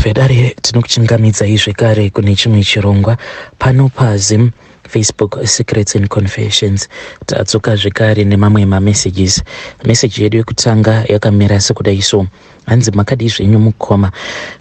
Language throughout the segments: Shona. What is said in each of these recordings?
Vedare tinokuchingamidza zvekare kune chimwe chirongwa pano paZim Facebook Secrets and Confessions. Tatsuka zvekare nemamwe messages. Message yedu yekutanga yakamira sekudai so: hanzi makadi zvenyu mukoma,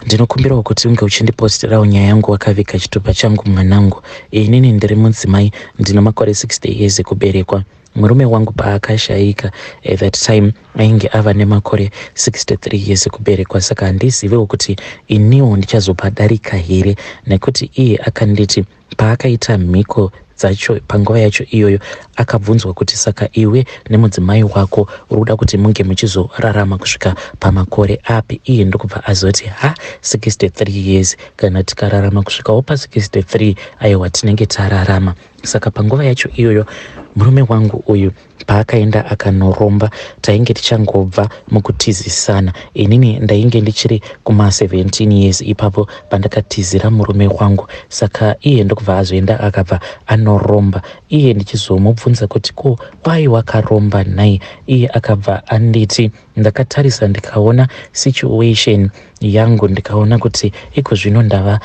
ndinokumbirawo kuti unge uchindiposterawo nyaya yangu wakavika chitupa changu mwanangu. Inini ndiri mudzimai, ndina makore 60 years ekuberekwa. Murume wangu paakashaika at that time ainge ava nemakore 63 years ekuberekwa, saka handizivewo kuti iniwo ndichazopadarika here, nekuti iye akanditi paakaita mhiko dzacho panguva yacho iyoyo akabvunzwa kuti saka iwe nemudzimai wako uri kuda kuti munge muchizorarama kusvika pamakore api? Iye ndokubva azoti 63 years, kana tikararama kusvikawo pa 63 aiwa tinenge tararama. Saka panguva yacho iyoyo murume wangu uyu paakaenda akanoromba, tainge tichangobva mukutizisana. Inini ndainge ndichiri kuma 17 years ipapo pandakatizira murume wangu, saka iye ndokubva azoenda akabva anoromba. Iye ndichizomubvunza kuti ko wai wakaromba nhai? Iye akabva anditi, ndakatarisa ndikaona situation yangu ndikaona kuti iko zvino ndava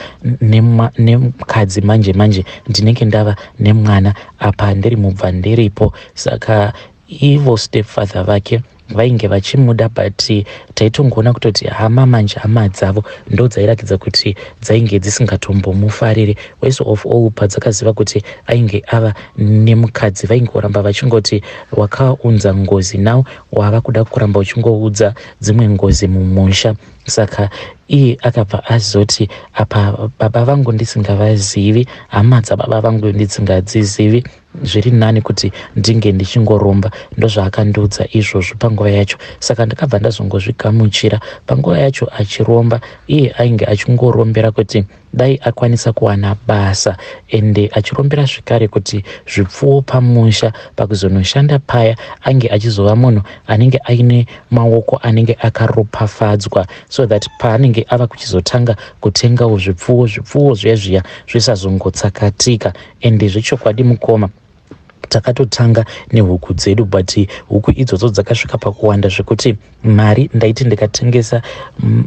nemukadzi manje ndinenge ndava nemwana apa ndiri mubva ndiripo. Saka ivo stepfather vake vainge vachimuda, but taitongoona kutoti hama dzavo ndo dzairakidza kuti dzainge dzisingatombomufariri. Worst of all, padzakaziva kuti ainge ava nemukadzi vaingoramba vachingoti wakaunza ngozi, now wava kuda kuramba uchingoudza dzimwe ngozi mumusha. Saka iye akabva azoti apa baba vangu ndisingavazivi, hama dzababa vangu ndisingadzizivi, zviri nani kuti ndinge ndichingoromba. Ndozvaakandiudza izvozvo panguva yacho. Saka ndakabva ndazongozvigamuchira. Panguva yacho achiromba, iye ainge achingorombera kuti dai akwanisa kuwana basa, ende achirombera zvekare kuti zvipfuwo pamusha pakuzonoshanda paya ange achizova munhu anenge aine maoko anenge akaropafadzwa, so that paanenge ava kuchizotanga kutengawo zvipfuwo zviya zvisazongotsakatika. Ende zvechokwadi mukoma, takatotanga nehuku dzedu, but huku idzodzo dzakasvika pakuwanda zvekuti mari ndaiti ndikatengesa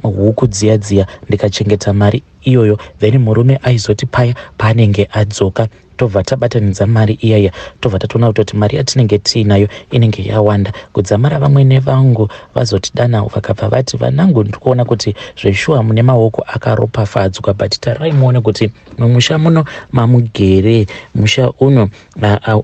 huku dziya ndikachengeta mari iyoyo, then murume aizoti paya paanenge adzoka tobva tabatanidza mari iyaya, tobva tatoona kuti mari yatinenge tiinayo inenge yawanda. Kudzamara vamwene vangu vazotidana vakabva vati, vanangu ndikuona kuti zveshuwa mune maoko akaropafadzwa, but tararai muone kuti mumusha muno mamugere, musha uno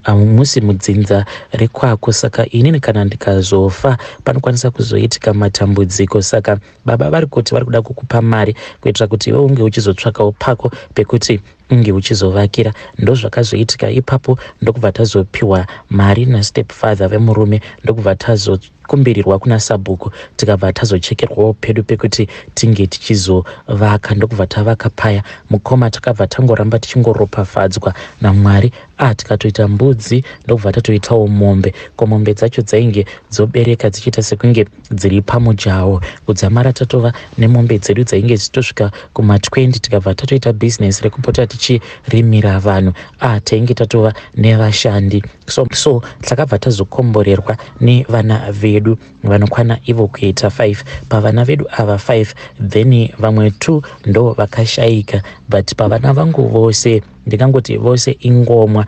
hamusi mudzinza rekwako. Saka inini kana ndikazofa panokwanisa kuzoitika matambudziko. Saka baba vari kuti vari kuda kukupa mari kuitira kuti iwe unge uchizotsvakawo pako pekuti unge uchizovakira. Ndozvakazoitika ipapo, ndokubva tazopiwa mari nastepfather vemurume, ndokubva tazokumbirirwa kuna sabhuku, tikabva tazochekerwawo pedu pekuti tinge tichizovaka. Ndokubva tavaka paya. Mukoma takabva tangoramba tichingoropafadzwa naMwari. Tikatoita mbudzi, ndokubva tatoitawo mombe. Komombe dzacho dzainge dzobereka dzichiita sekunge dziri pamujawo. Kudzamara tatova nemombe dzedu dzainge dzichitosvika kuma 20, tikabva tatoita business rekupota tichirimira vanhu. Tainge tatova nevashandi. So takabva tazokomborerwa nevana vedu vanokwana ivo kuita 5. Pavana vedu ava 5, then vamwe 2 ndo vakashaika, but pavana vangu vose ndingangoti vose ingomwa,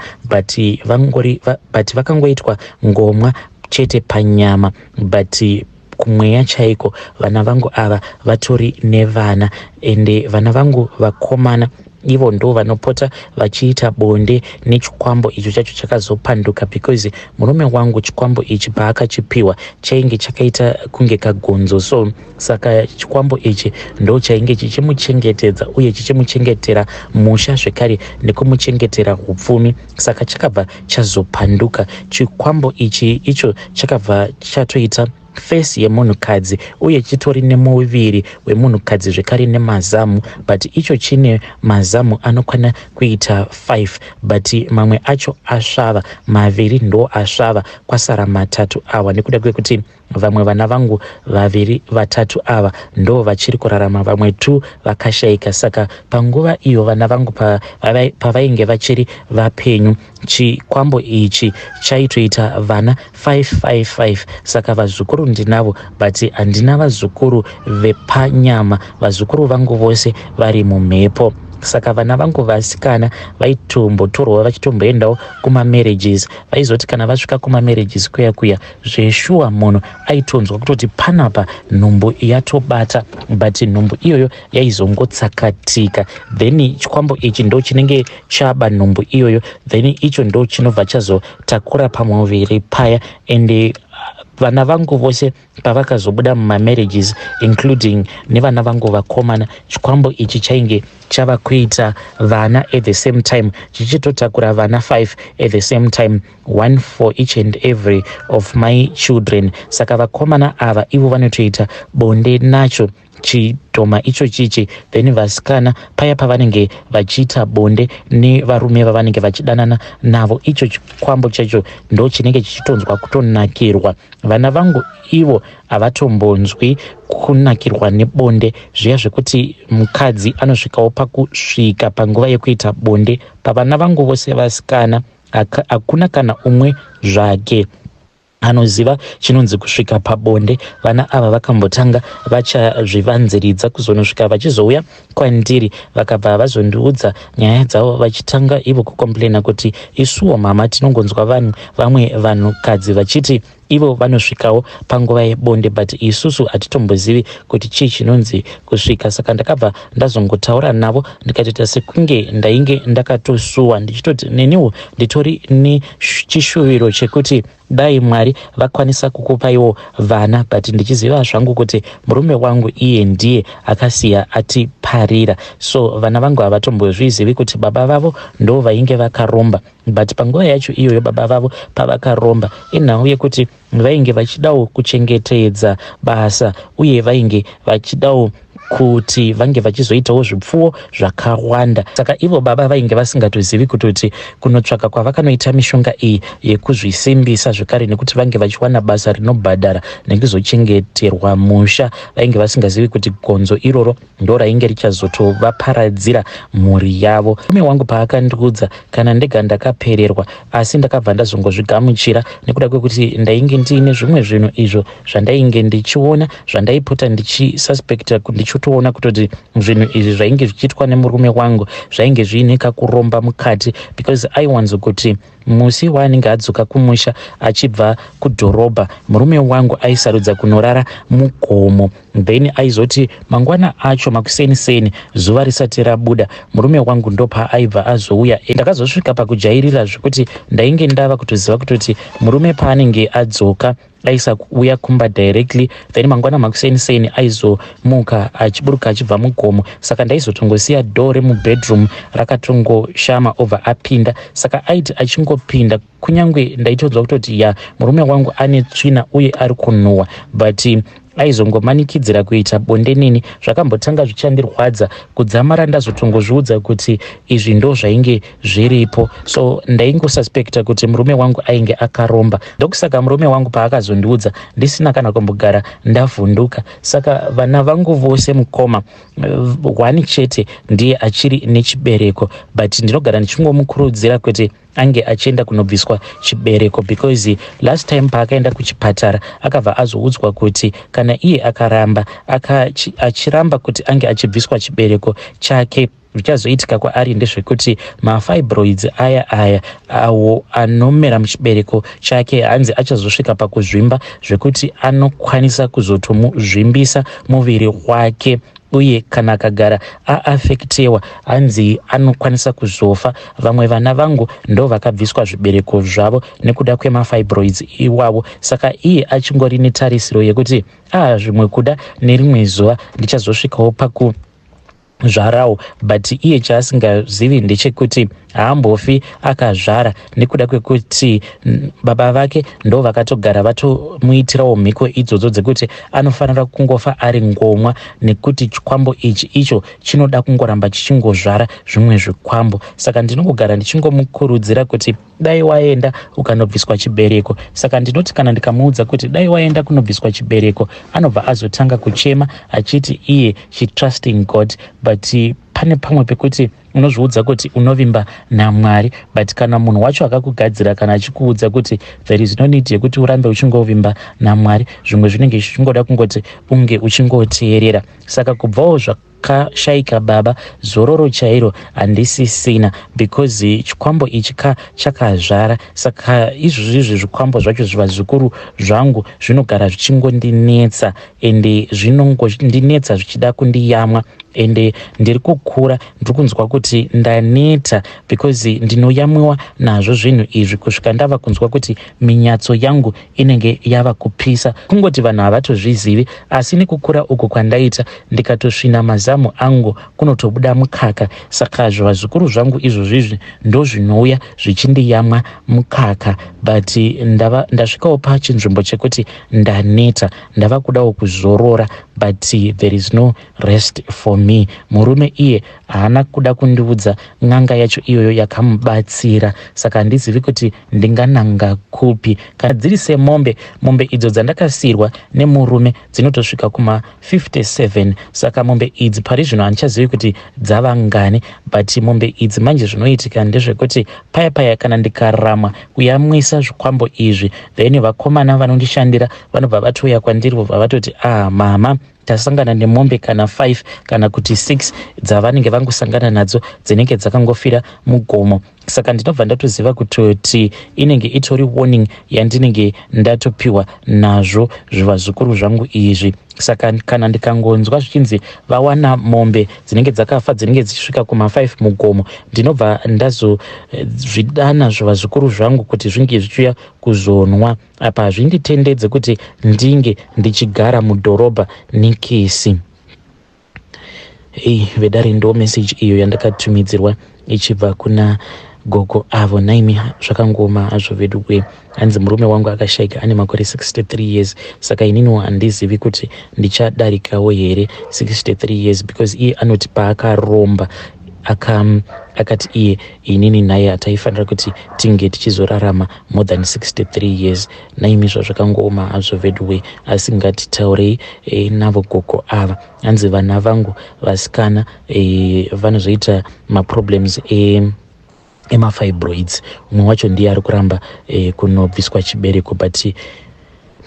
but vakangoitwa ngomwa chete panyama, but kumweya chaiko vana vangu ava vatori nevana. Ende vana vangu vakomana ivo ndo vanopota vachiita bonde nechikwambo icho chacho chakazopanduka, because murume wangu chikwambo ichi paakachipiwa chainge chakaita kunge kagonzo. So saka chikwambo ichi ndo chainge chichimuchengetedza uye chichimuchengetera musha zvekare nekumuchengetera hupfumi. Saka chakabva chazopanduka. Chikwambo ichi icho chakabva chatoita fesi yemunhukadzi uye chitori nemuviri wemunhukadzi zvekare nemazamu, but icho chine mazamu anokwana kuita 5, but mamwe acho asvava, maviri ndo asvava, kwasara matatu awa, nekuda kwekuti vamwe vana vangu 2 3 ava ndo vachiri kurarama, vamwe 2 vakashaika. Saka panguva iyo vana vangu pavainge vachiri vapenyu, chikwambo ichi chaitoita vana 555. Saka vazukuru vazukuru ndinavo but handina vazukuru vepanyama. Vazukuru vangu vose vari mumhepo. Saka vana vangu vasikana vaitombotorwa vachitomboendawo kumamarriages. Vaizoti kana vasvika kumamarriages kuya zveshuwa munhu aitonzwa kutoti panapa nhumbu yatobata, but nhumbu iyoyo yaizongotsakatika. Then chikwambo ichi ndo chinenge chaba nhumbu iyoyo, then icho ndo chinobva chazotakura pamuviri paya. And vana vangu vose pavakazobuda mumamarriages including nevana vangu vakomana, chikwambo ichi chainge chava kuita vana at the same time, chichitotakura vana 5 at the same time, 1 for each and every of my children. Saka vakomana ava ivo vanotoita bonde nacho chidhoma icho chichi, then vasikana paya pavanenge vachiita bonde nevarume vavanenge vachidanana navo, icho chikwambo chacho ndo chinenge chichitonzwa kutonakirwa. Vana vangu ivo havatombonzwi kunakirwa nebonde zviya zvekuti mukadzi anosvikawo pakusvika panguva yekuita bonde. Pavana vangu vose vasikana hakuna kana umwe zvake anoziva chinonzi kusvika pabonde. Vana ava vakambotanga vachazvivanziridza kuzonosvika vachizouya kwandiri vakabva vazondiudza nyaya dzavo, vachitanga ivo kukomplaina kuti isuwo mama tinongonzwa vamwe vanhukadzi vachiti ivo vanosvikawo panguva yebonde but isusu hatitombozivi kuti chii chinonzi kusvika. Saka ndakabva ndazongotaura navo ndikatoita sekunge ndainge ndakatosuwa ndichitoti neniwo nditori nechishuviro chekuti dai Mwari vakwanisa kukupaiwo vana, but ndichiziva zvangu kuti murume wangu iye ndiye akasiya atiparira. So vana vangu havatombozvizivi kuti baba vavo ndo vainge vakaromba, but panguva yacho iyoyo baba vavo pavakaromba inhau yekuti vainge vachidawo kuchengetedza basa uye vainge vachidawo kuti vange vachizoitawo zvipfuwo zvakawanda. Saka ivo baba vainge vasingatozivi kutoti kunotsvaka kwavakanoita mishonga iyi yekuzvisimbisa zvekare nekuti vange vachiwana basa rinobhadhara nekuzochengeterwa musha, vainge vasingazivi kuti gonzo iroro ndo rainge richazotovaparadzira mhuri yavo. Mume wangu paakandiudza kana ndega ndakapererwa, asi ndakabva ndazongozvigamuchira nekuda kwekuti ndainge ndiine zvimwe zvinhu izvo zvandainge ndichiona zvandaipota ndichisuspekta ndichotoona kutoti zvinhu izvi zvainge zvichiitwa nemurume wangu zvainge zviine kakuromba mukati, because aiwanzo kuti musi waanenge adzoka kumusha achibva kudhorobha murume wangu aisarudza kunorara mugomo, then aizoti mangwana acho makuseniseni zuva risati rabuda murume wangu ndopa aibva azouya. Ndakazosvika pakujairira zvekuti ndainge ndava kutoziva kutoti murume paanenge adzoka aisa kuuya kumba directly, then mangwana makuseniseni aizomuka achiburuka achibva mugomo. Saka ndaizotongosiya dore mubedroom rakatongoshama obva apinda. Saka aiti achingopinda kunyange ndaitodzwa kutoti ya murume wangu ane tsvina uye ari kunhuhwa, but aizongomanikidzira kuita bonde nini zvakambotanga zvichandirwadza kudzamara ndazotongozviudza kuti izvi ndo zvainge zviripo. So ndaingosuspekta kuti murume wangu ainge akaromba. Ndokusaka murume wangu paakazondiudza ndisina kana kumbogara ndavhunduka. Saka vana vangu vose mukoma 1 chete ndiye achiri nechibereko, but ndinogara ndichingomukuridzira kuti ange achienda kunobviswa chibereko, because last time paakaenda kuchipatara akabva azoudzwa kuti kana iye akaramba achiramba kuti ange achibviswa chibereko chake zvichazoitika kwaari ndezvekuti mafibroids aya awo anomera muchibereko chake hanzi achazosvika pakuzvimba zvekuti anokwanisa kuzotomuzvimbisa muviri wake, uye kana akagara aafektewa hanzi anokwanisa kuzofa. Vamwe vana vangu ndo vakabviswa zvibereko zvavo nekuda kwemafibroids iwavo. Saka iye achingori netarisiro yekuti zvimwe kuda nerimwe zuva ndichazosvikawo zvarawo, but iye chaasingazivi ndechekuti haambofi akazvara nekuda kwekuti baba vake ndo vakatogara vatomuitirawo mhiko idzodzo dzekuti anofanira kungofa ari ngomwa, nekuti chikwambo ichi icho chinoda kungoramba chichingozvara zvimwe zvikwambo. Saka ndinongogara ndichingomukurudzira kuti dai waenda ukanobviswa chibereko. Saka ndinoti kana ndikamuudza kuti dai waenda kunobviswa chibereko, anobva azotanga kuchema achiti iye she trusting God, but pane pamwe pekuti unozviudza kuti unovimba naMwari, but kana munhu wacho akakugadzira kana achikuudza kuti there is no need yekuti urambe uchingovimba naMwari, zvimwe zvinenge zvichingoda kungoti unge uchingoteerera. Saka kubvawo zvakashayika baba, zororo chairo handisisina, because chikwambo ichi chakazvara. Saka izvozvi zvikwambo zvacho zviva zvikuru zvangu zvinogara zvichingondinetsa, ende zvinongondinetsa zvichida kundiyamwa, ende ndiri kukura ndiri kunzwa kuti ndaneta, because ndinoyamwiwa nazvo zvinhu izvi kusvika ndava kunzwa kuti minyatso yangu inenge yava kupisa. Kungoti vanhu havatozvizivi, asi nekukura uku kwandaita ndikatosvina mazamu angu kunotobuda mukaka. Saka zviva zvikuru zvangu izvozvizvi ndo zvinouya zvichindiyamwa mukaka, but ndasvikawo pachinzvimbo chekuti ndaneta, ndava kudawo kuzorora, but there is no rest for me. Murume iye haana kuda kundiudza n'anga yacho iyoyo yakamubatsira, saka handizivi kuti ndingananga kupi. Kana dziri semombe, mombe idzo dzandakasirwa nemurume dzinotosvika kuma 57, saka mombe idzi pari zvino handichazivi kuti dzava ngani, but mombe idzi manje zvinoitika ndezvekuti paya kana ndikaramwa kuyamwisa zvikwambo izvi, then vakomana vanondishandira vanobva vatouya kwandiri vobva vatoti mama, tasangana nemombe kana 5 kana kuti 6 dzavanenge vangosangana nadzo dzinenge dzakangofira mugomo. Saka ndinobva ndatoziva kutoti inenge itori warning yandinenge ndatopiwa nazvo zviva zvikuru zvangu izvi. Saka kana ndikangonzwa zvichinzi vawana mombe dzinenge dzakafa dzinenge dzichisvika kuma 5 mugomo, ndinobva ndazozvidana zviva zvikuru zvangu kuti zvinge zvichiuya kuzonwa. Apa hazvinditendedze kuti ndinge ndichigara mudhorobha nekesi. Vedare ndo message iyo yandakatumidzirwa ichibva kuna gogo avo. Naimi zvakangoma hazvo vedu kwe, hanzi murume wangu akashayika ane makore 63 years, saka inini handizivi kuti ndichadarikawo here 63 years, because iye anoti paakaromba akati iye inini naye hataifanira kuti tinge tichizorarama more than 63 years. Naimi zvakangoma hazvo vedwe, asi ngatitaurei navo gogo ava. Hanzi vana vangu vasikana vanozoita maproblems emafibroids. Umwe wacho ndiye ari kuramba kunobviswa chibereko, but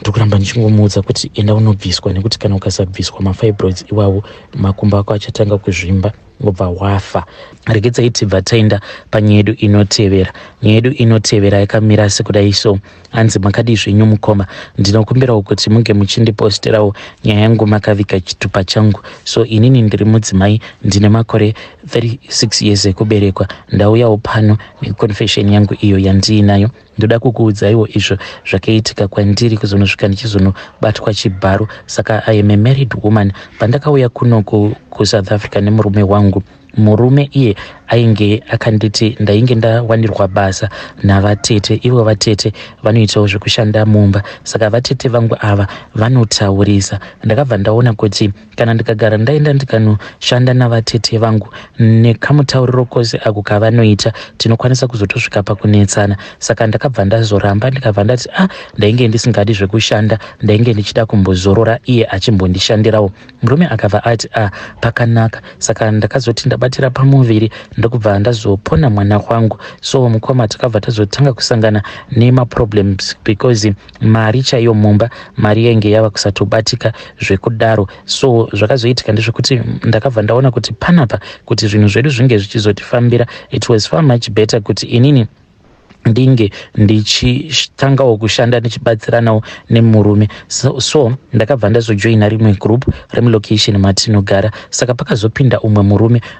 ndikuramba ndichingomudza kuti enda unobviswa, nekuti kana ukasabviswa mafibroids iwawo makumbo ako achatanga kuzvimba ngobva wafa. Regedzai tibva taenda panyaya yedu inotevera. Nyaya yedu inotevera yakamira sekudai so. Hanzi makadi zvenyu mukoma, ndinokumbirawo kuti munge muchindiposterawo nyaya yangu makaviga chitupa changu. So inini ndiri mudzimai, ndine makore 36 years ekuberekwa. Ndauyawo pano neconfession yangu iyo yandiinayo. Ndoda kukuudzaiwo izvo zvakaitika kwandiri kuzonosvika ndichizonobatwa chibharo. Saka I am a married woman. Pandakauya kuno kuSouth Africa nemurume wangu, murume iye ainge akanditi ndainge ndawanirwa basa navatete. Ivo vatete vanoitawo zvekushanda mumba, saka vatete vangu ava vanotaurisa. Ndakabva ndaona kuti kana ndikagara ndaenda ndikanoshanda navatete vangu nekamutauriro kose ako kavanoita, tinokwanisa kuzotosvika pakunetsana. Saka ndakabva ndazoramba, ndikabva ndati ndainge ndisingadi zvekushanda, ndainge ndichida kumbozorora iye achimbondishandirawo. Murume akabva ati pakanaka. Saka ndakazoti ndabatira pamuviri ndokubva ndazopona mwana wangu. So mukoma takabva tazotanga kusangana nemaproblems, because mari chaiyo mumba, mari yainge yava kusatobatika zvekudaro. So zvakazoitika ndezvekuti ndakabva ndaona kuti panapa kuti zvinhu zvedu zvinge zvichizotifambira, it was far much better kuti inini ndinge ndichitangawo kushanda ndichibatsiranawo nemurume. So ndakabva ndazojoina rimwe group remulocation matinogara. Saka pakazopinda umwe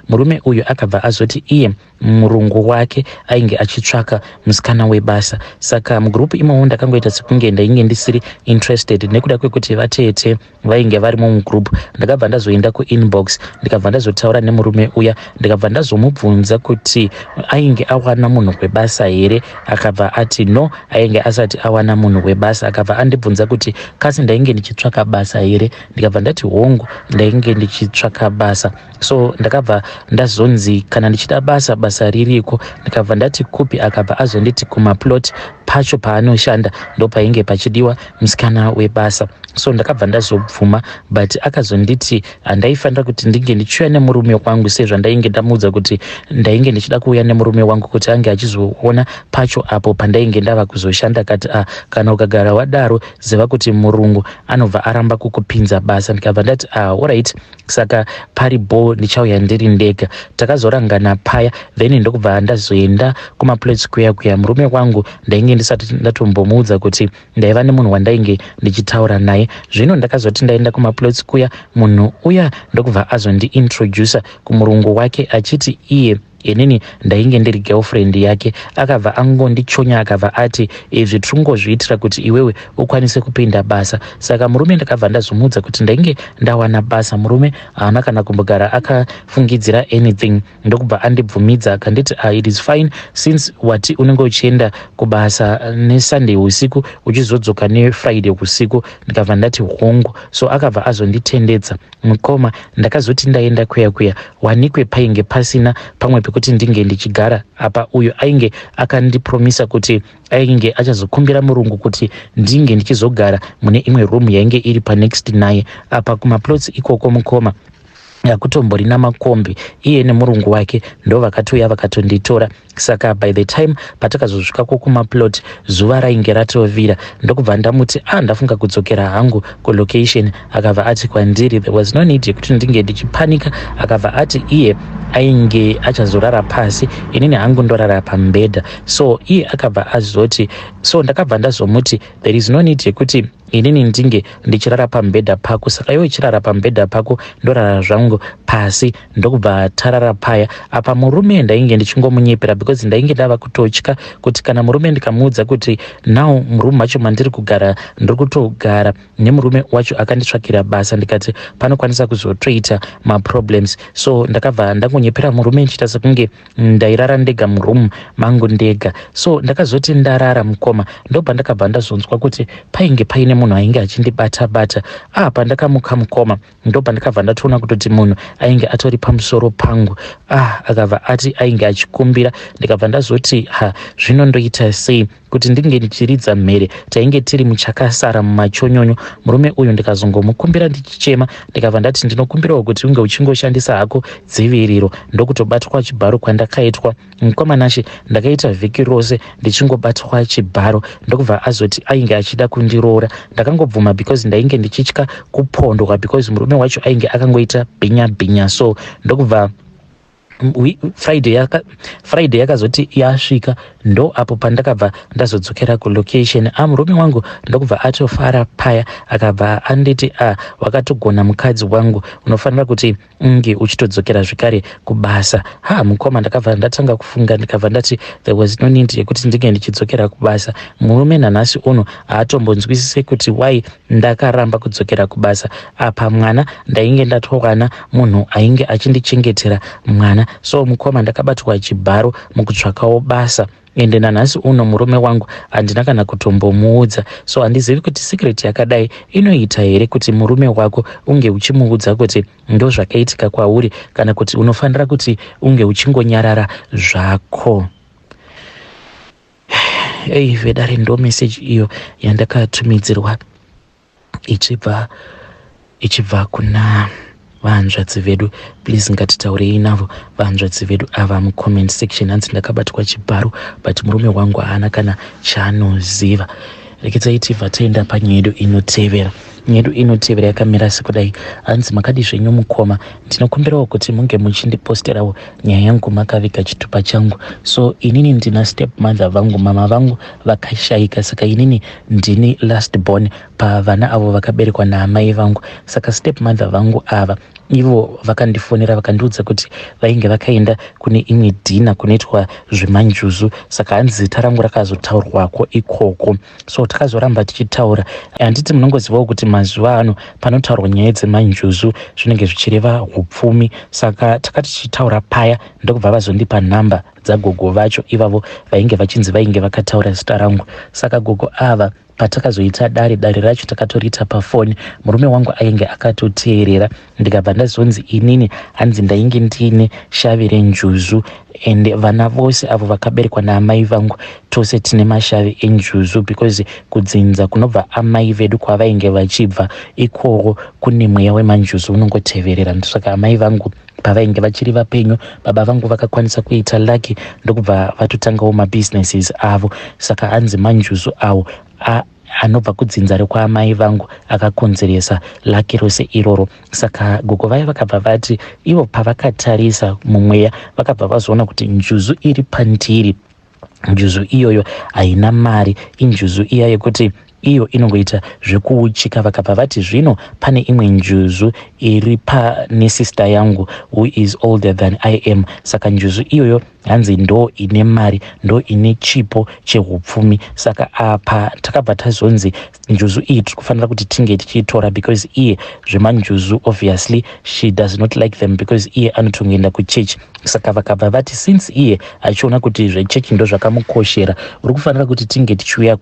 murume uyu akabva azoti iye murungu wake ainge achitsvaka musikana webasa. Saka mugroup imomo ndakangoita sekunge ndainge ndisiri interested, nekuda kwekuti vatete vainge varimo mugroup. Ndakabva ndazoenda kuinbox, ndikabva ndazotaura nemurume uya, ndikabva ndazomubvunza kuti ainge awana munhu webasa here akabva ati no, ainge asati awana munhu webasa. Akabva andibvunza kuti kasi ndainge ndichitsvaka basa here, ndikabva ndati hongu ndainge ndichitsvaka basa. So ndakabva ndazonzi kana ndichida basa ririko, ndikabva ndati kupi. Akabva azonditi kumaplot pacho paanoshanda ndo painge pachidiwa musikana webasa. So ndakabva ndazobvuma, but akazonditi handaifanira kuti ndinge ndichiuya nemurume wangu, sezvo ndainge ndamuudza kuti ndainge ndichida kuuya nemurume wangu kuti ange achizoona pacho apo pandainge ndava kuzoshanda. Kati kana ukagara wadaro ziva kuti murungu anobva aramba kukupinza basa. Ndikabva ndati alright, saka paribo ndichauya ndiri ndega. Takazorangana paya, then ndokubva ndazoenda kumaplates kuya murume wangu ndainge ndisati ndatombomuudza kuti ndaiva nemunhu wandainge ndichitaura naye. Zvino ndakazoti ndaenda kumaplates kuya, munhu uya ndokubva azondiintroducer kumurungu wake achiti iye inini ndainge ndiri girlfriend yake. Akabva angondichonya akabva ati izvi tirongozviitira kuti iwewe ukwanise kupinda basa. Saka murume ndakabva ndazomudza kuti ndainge ndawana basa. Murume haana kana kumbogara akafungidzira anything, ndokubva andibvumidza akanditi it is fine since wati unenge uchienda kubasa neSunday usiku uchizodzoka neFriday usiku. Ndikabva ndati hongu. So akabva azonditendedza mukoma. Ndakazoti ndaenda kuya wanikwe painge pasina pamwe pekuti ndinge ndichigara apa. Uyo ainge akandipromisa kuti ainge achazokumbira murungu kuti ndinge ndichizogara mune imwe room yainge iri panext naye apa kumaplots ikoko mukoma. Yakutombori namakombi, iye nemurungu wake ndo vakatouya vakatonditora. Saka by the time patakazosvika kumaplot zuva rainge ratovira, ndokubva ndamuti ndafunga kudzokera hangu kulocation. Akabva ati kwandiri there was no need yekuti ndinge ndichipanika. Akabva ati iye ainge achazorara pasi, inini hangu ndorara pambedha. So iye akabva azoti, so ndakabva ndazomuti there is no need yekuti inini ndinge ndichirara pambedha pako, saka iwe chirara pambedha pako ndorara zvangu pasi. Ndokubva tarara paya. Apa murume ndainge ndichingomunyepera because ndainge ndava kutotya kuti kana murume ndikamuudza kuti now murume wacho mandiri kugara ndiri kutogara nemurume wacho akanditsvakira basa, ndikati panokwanisa kuzotoita maproblems. So ndakabva ndangonyepera murume nchiita sekunge ndairara ndega murumu mangu ndega. So ndakazoti ndarara mukoma, ndobva ndakabva ndazonzwa kuti painge paine munhu ainge achindibata. Pandakamuka mukoma ndobva ndakabva ndatoona kutoti munhu ainge atori pamusoro pangu. Akabva ati ainge achikumbira. Ndikabva ndazoti zvino ndoita sei kuti ndinge ndichiridza mhere tainge tiri muchakasara mumachonyonyo. Murume uyu ndikazongomukumbira ndichichema. Ndikabva ndati ndinokumbirawo kuti unge uchingoshandisa hako dziviriro. Ndokutobatwa chibharo kwandakaitwa mukoma nashe. Ndakaita vhiki rose ndichingobatwa chibharo. Ndokubva azoti ainge achida kundiroora. Ndakangobvuma because ndainge ndichitya kupondwa because murume wacho ainge akangoita bhinya. So ndokubva Friday yakazoti yasvika, ndo apo pandakabva ndazodzokera kulocation. Murume wangu ndokubva atofara paya. Akabva anditi wakatogona mukadzi wangu, unofanira kuti unge uchitodzokera zvekare kubasa. Mukoma ndakabva ndatanga kufunga. Ndikabva ndati there was no need yekuti ndinge ndichidzokera kubasa. Murume nanhasi uno haatombonzwisise kuti why ndakaramba kudzokera kubasa. Apa mwana ndainge ndatowana munhu ainge achindichengetera mwana. So mukoma ndakabatwa chibharo mukutsvakawo basa. Ende nanhasi uno murume wangu handina kana kutombomuudza. So handizivi kuti secret yakadai inoita here kuti murume wako unge uchimuudza kuti ndo zvakaitika kwauri, kana kuti unofanira kuti unge uchingonyarara zvako. Vedare ndo message iyo yandakatumidzirwa ichibva kuna vahanzvadzi vedu. Please ngatitaurei navo vahanzvadzi vedu ava mucomment section. Hanzi ndakabatwa chibharo but murume wangu haana kana chaanoziva. Rekedzai tibva taenda panyedu inotevera. Nyedu inotevera yakamira sekudai. Hanzi makadi zvenyu mukoma, ndinokumbirawo kuti munge muchindiposterawo nyaya yangu makaviga chitupa changu. So inini ndina step mother vangu, mama vangu vakashaika. Saka inini ndini last born pavana avo vakaberekwa naamai vangu. Saka step mother vangu ava ivo vakandifonera vakandiudza kuti vainge vakaenda kune imwe dhina kunoitwa zvemanjuzu. Saka hanzi zita rangu rakazotaurwako ikoko. So takazoramba tichitaura. Handiti munongozivawo kuti mazuva ano panotaurwa nyaya dzemanjuzu zvinenge zvichireva hupfumi. Saka takati tichitaura paya ndokubva vazondipa nhamba dzagogo vacho ivavo vainge vachinzi vainge vakataura zita rangu. Saka gogo ava patakazoita dare racho takatorita pafoni, murume wangu ainge akatoteerera. Ndikabva ndazonzi inini hanzi ndainge ndine shavi renjuzu, ende vana vose avo vakaberekwa naamai vangu tose tine mashavi enjuzu, because kudzinza kunobva amai vedu kwavainge vachibva ikoko kune mweya wemanjuzu unongoteverera. Saka amai vangu pavainge vachiri vapenyu, baba vangu vakakwanisa kuita laki ndokubva vatotangawo mabusinesses avo. Saka hanzi manjuzu awo anobva kudzinza rekwaamai vangu akakonzeresa laki rose iroro. Saka gogo vaya vakabva vati ivo pavakatarisa mumweya vakabva vazoona kuti njuzu iri pandiri, njuzu iyoyo haina mari, injuzu iya yekuti iyo inongoita zvekuuchika. Vakabva vati zvino pane imwe njuzu iri pane sister yangu who is older than I am. Saka njuzu iyoyo hanzi ndo ine mari, ndo ine chipo chehupfumi. Saka apa takabva tazonzi njuzu iyi tiri kufanira kuti tinge tichitora, because iye zvemanjuzu obviously she does not like them, because iye anotongoenda kuchechi. Saka vakabva vati since iye achiona kuti zvechechi ndo zvakamukoshera, uri kufanira kuti tinge tichiuya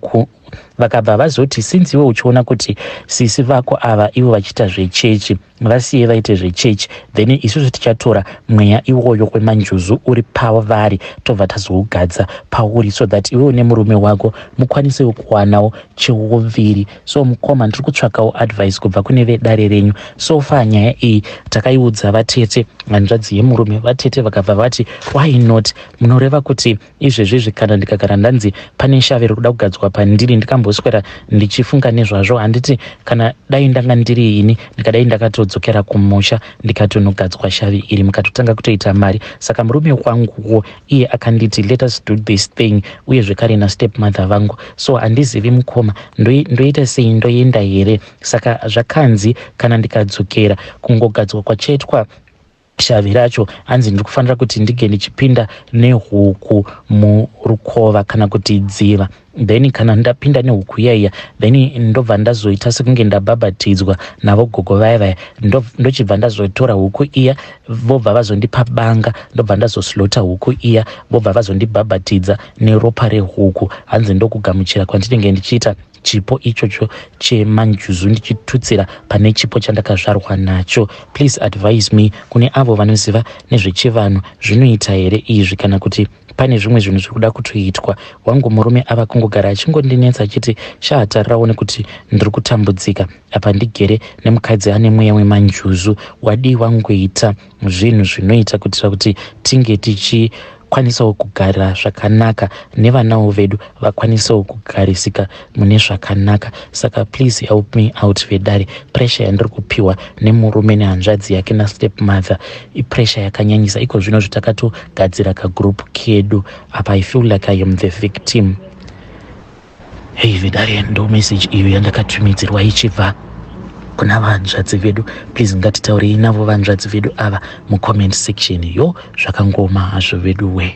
vakabva vazoti since iwe uchiona kuti sisi vako ava ivo vachiita zvechechi vasiye vaite zvechechi, then isusu tichatora mweya iwoyo kwemanjuzu uri pavari tobva tazougadza pauri, so that iwewo nemurume wako mukwanisewo kuwanawo cheuviri. So mukoma ndiri kutsvakawo advice kubva kune vedare renyu. So far nyaya iyi takaiudza vatete, hanzvadzi yemurume. Vatete vakabva vati why not, munoreva kuti izvezvizvi kana ndikagara ndanzi pane shave rikuda kugadzwa pandiri ndikamboswera ndichifunga nezvazvo, handiti kana dai ndanga ndiri ini ndikadai ndakatodzokera kumusha ndikatonogadzwa shavi iri mukatotanga kutoita mari. Saka murume wanguwo iye akanditi let us do this thing, uye zvekare nastep mother vangu. So handizivi mukoma ndoita sei, ndoenda here. Saka zvakanzi kana ndikadzokera kungogadzwa kwachaitwa shavi racho, hanzi ndiri kufanira kuti ndige ndichipinda nehuku murukova kana kuti dziva, then kana ndapinda nehuku iyaiya then ndobva ndazoita sekunge ndabhabhatidzwa navo gogo vaya ndochibva ndazotora huku iya vobva vazondipa banga, ndobva ndazoslota huku iya vobva vazondibhabhatidza neropa rehuku. Hanzi ndokugamuchira kwandinenge ndichiita chipo ichocho chemanjuzu ndichitutsira pane chipo chandakazvarwa nacho. Please advise me, kune avo vanoziva nezvechivanhu zvinoita here izvi, kana kuti pane zvimwe zvinhu zvikuda kutoitwa. Wangu murume ava kungogara achingondinetsa achiti shatarirawo nekuti ndiri kutambudzika apa ndigere nemukadzi ane mweya wemanjuzu. Wadi wangoita zvinhu zvinoita kuitira kuti tinge tichikwanisawo kugara zvakanaka nevanawo vedu vakwanisawo kugarisika mune zvakanaka. Saka please help me out vedare. Pressure yandiri kupiwa nemurume nehanzvadzi yake nastep mother ipressure yakanyanyisa. Iko zvino zvitakatogadzira kagroup kedu apa I feel like I am the victim. Hey vedare, ndo message iyo yandakatumidzirwa ichibva kuna vanzvadzi vedu. Please ngatitaurei navo vanzvadzi vedu ava mucomment section. Yo zvakangoma hazvo vedu we.